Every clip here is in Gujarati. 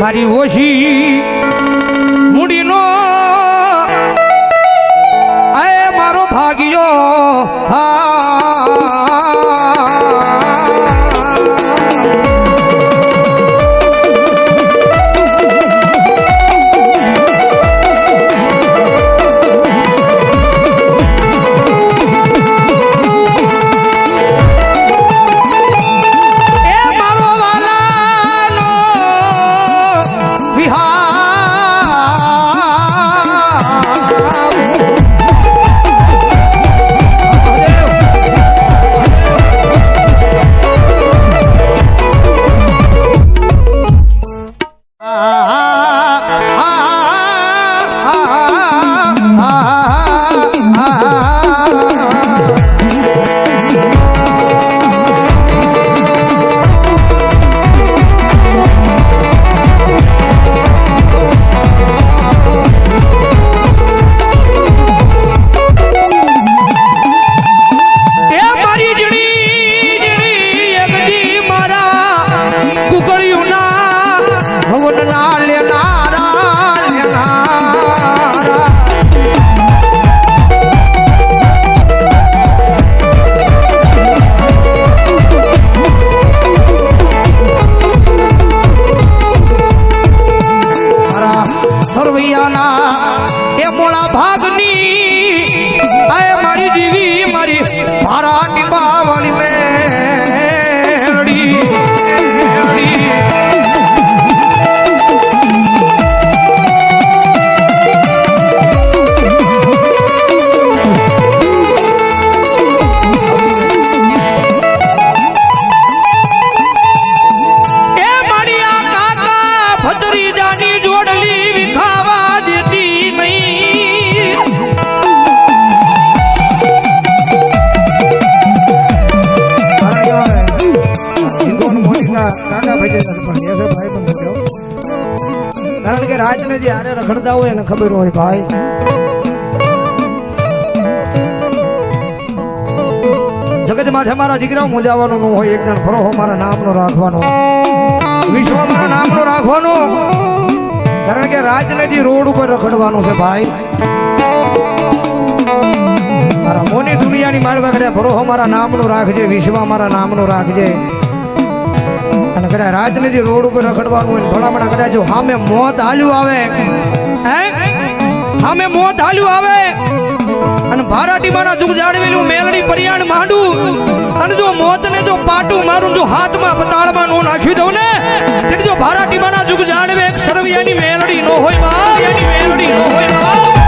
મારી ઓછી મૂડીનો આય મારો ભાગ્યો કારણ કે રાજને જે હારે રખડતા હોય એને ખબર હોય ભાઈ જગત માથે મારા દીકરાઓ મૂંઝાવાનું ન હોય એક જણ ફરો મારા નામનો રાખવાનો વિશ્વ મારા નામનો રાખવાનો કારણ કે રાજને જે રોડ ઉપર રખડવાનું છે ભાઈ મારા મોની દુનિયાની મારવા કરે ફરો મારા નામનો રાખજે વિશ્વ મારા નામનો રાખજે અને કદાચ રાજનીતિ રોડ ઉપર રખડવાનું હોય ભલામણા કદાચ જો સામે મોત હાલ્યું આવે સામે મોત હાલ્યું આવે અને ભારાટીમાના દુઃખ જાળવેલું મેલડી પરિયાણ માંડું અને જો મોતને જો પાટું મારું જો હાથમાં પતાળમાં નો નાખી દઉં ને તેથી જો ભારાટીમાના દુઃખ જાળવે સરવિયાની મેલડી નો હોય ભાઈ એની મેલડી નો હોય ભાઈ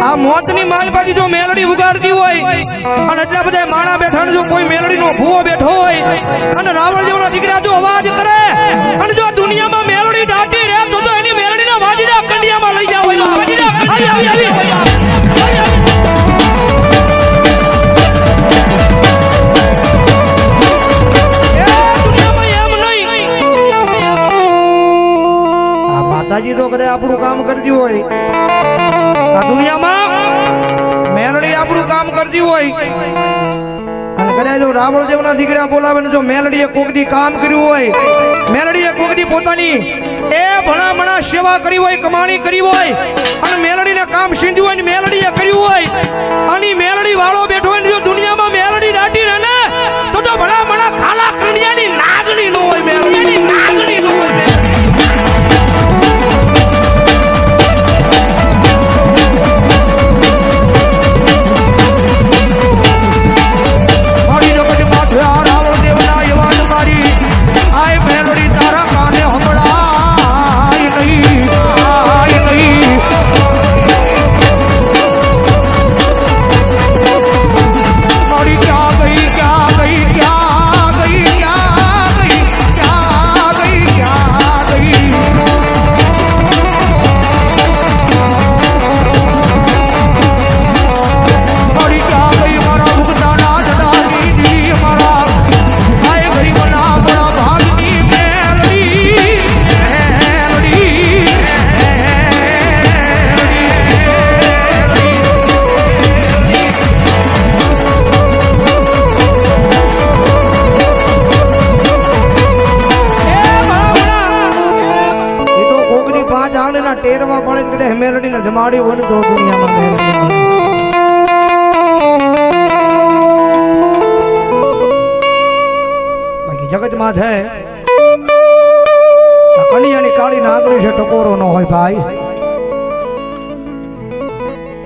આ મોતની માલબાજી જો મેલડી ઉગાડતી હોય અને એટલા બધા માણા બેઠા જો કોઈ મેલડી નો ભૂવો બેઠો હોય અને રાવણ જેવના દીકરા જો અવાજ કરે અને જો દુનિયામાં મેલડી દાટી રહે તો એની મેલડીના વાજીના કંડિયામાં લઈ જાવ માતાજી તો કદાચ આપણું કામ કરતી હોય આ દુનિયામાં મેલડી આપણું કામ કરતી હોય અને કદાચ જો રાવણ જેવના દીકરા બોલાવે ને જો મેલડીએ કોકદી કામ કર્યું હોય મેલડીએ કોકદી પોતાની એ ભણામણા સેવા કરી હોય કમાણી કરી હોય અને મેલડીને કામ સીંધ્યું હોય ને મેલડીએ કર્યું હોય અને મેલડી વાળો બેઠો હોય ને જો દુનિયામાં મેલડી દાટી રહે ને તો ભણામણા ખાલા કંડિયાની નાગણી નો હોય મેલડીની નાગણી નો હોય આય મેલડી તારા કાને હમણાં નહીં પહેરવા પડે કે મેલડીને જમાડી હોય ને તો દુનિયામાં મેલડી મળે. બાકી જગતમાં છે આ કણિયાની કાળી નાગરી છે ટકોરો ન હોય ભાઈ.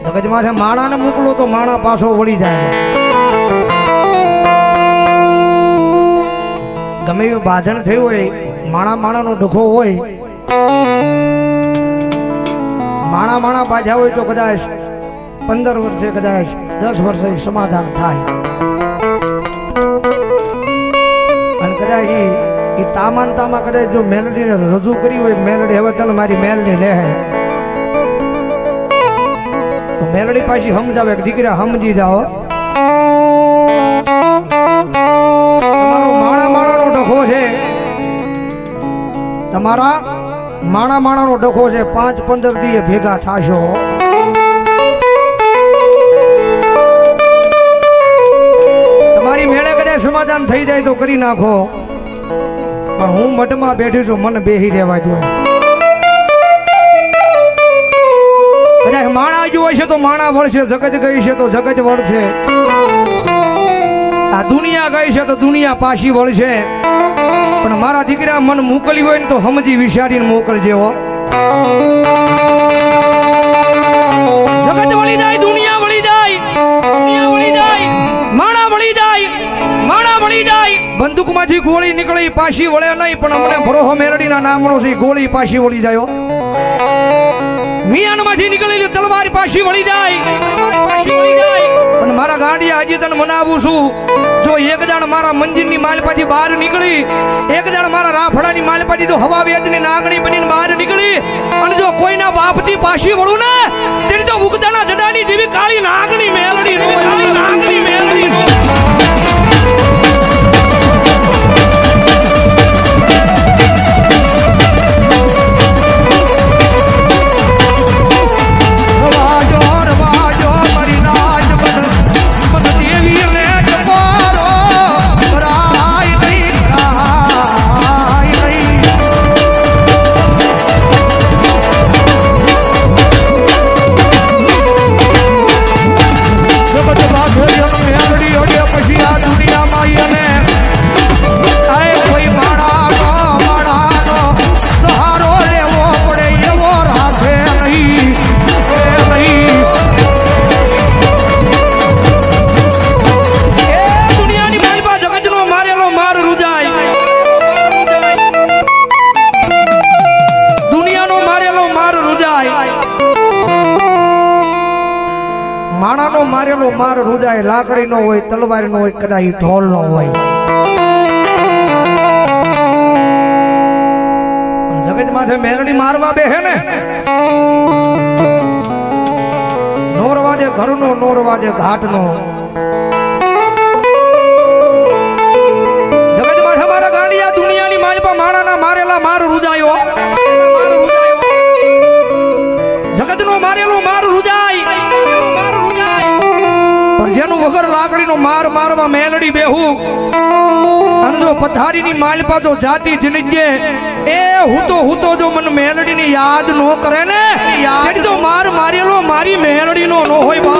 જગતમાં છે માણાને મોકલો તો માણા પાછો વળી જાય. ગમે એવું બાંધણ થયું હોય માણાનો ડખો હોય માણા બાંધ્યા હોય તો કદાચ 15 વર્ષે કદાચ 10 વર્ષે સમાધાન થાય. અને કદાચ એ તામાન કદાચ જો મેલડીને રજૂ કરી હોય મેલડી હવે તને મારી મેલડી લે તો મેલડી પાછી સમજાવે કે દીકરા સમજી જાઓ તમારો માણાનો ડખો છે તમારા માણાનો ડખો છે 5-15 દીએ ભેગા થાશો. તમારી મેળે કદાચ સમાધાન થઈ જાય તો કરી નાખો પણ હું મઠમાં બેઠી છું મને બેહી રહેવા દો. કદાચ માણા જો હશે તો માણા વળશે જગત ગઈ છે તો જગત વળશે આ દુનિયા ગઈ છે તો દુનિયા પાછી વળશે. પણ મારા દીકરા મન મોકલી હોય ને તો સમજી વિચારીને મોકલજે હો. જગત વળી જાય દુનિયા વળી જાય માણા વળી જાય બંદૂકમાંથી ગોળી નીકળી પાછી વળે નહીં પણ અમને ભરોહો મેરડીના નામનો છે ગોળી પાછી વળી જાય. મિયાનમાંથી નીકળેલી તલવાર પાછી વળી જાય પણ મારા ગાંડિયા હજી તને મનાવું છું જો એક દાણ મારા મંદિરની માલપાથી બહાર નીકળી એક દાણ મારા રાફડાની માલપાથી જો હવા વેદની નાગણી બનીને બહાર નીકળી અને જો કોઈના બાપથી પાછી વળું ને તેની તો ઉગતાના જડાની દેવી કાળી નાગણી મેલડી માણાનો મારેલો માર રૂજાય લાકડી નો હોય તલવાર નો હોય કદાચ ઢોલ નો હોય. જગત માથે મેલડી મારવા બેહે ને નોરવાજે ઘરનો નોરવાજે ઘાટનો. જગત માથે મારા ગાંડિયા દુનિયાની માલપા માણાના મારેલા માર રૂજાયો જગતનો મારેલો માર રૂજાય પણ જેનું વગર લાકડીનો માર મારવા મેલડી બેહું અને જો પથારીની માલપા જો જાતિ જનજે એ હું તો જો મને મેલડીની યાદ નો કરે ને યાદ તો માર મારેલો મારી મેલડીનો નો હોય.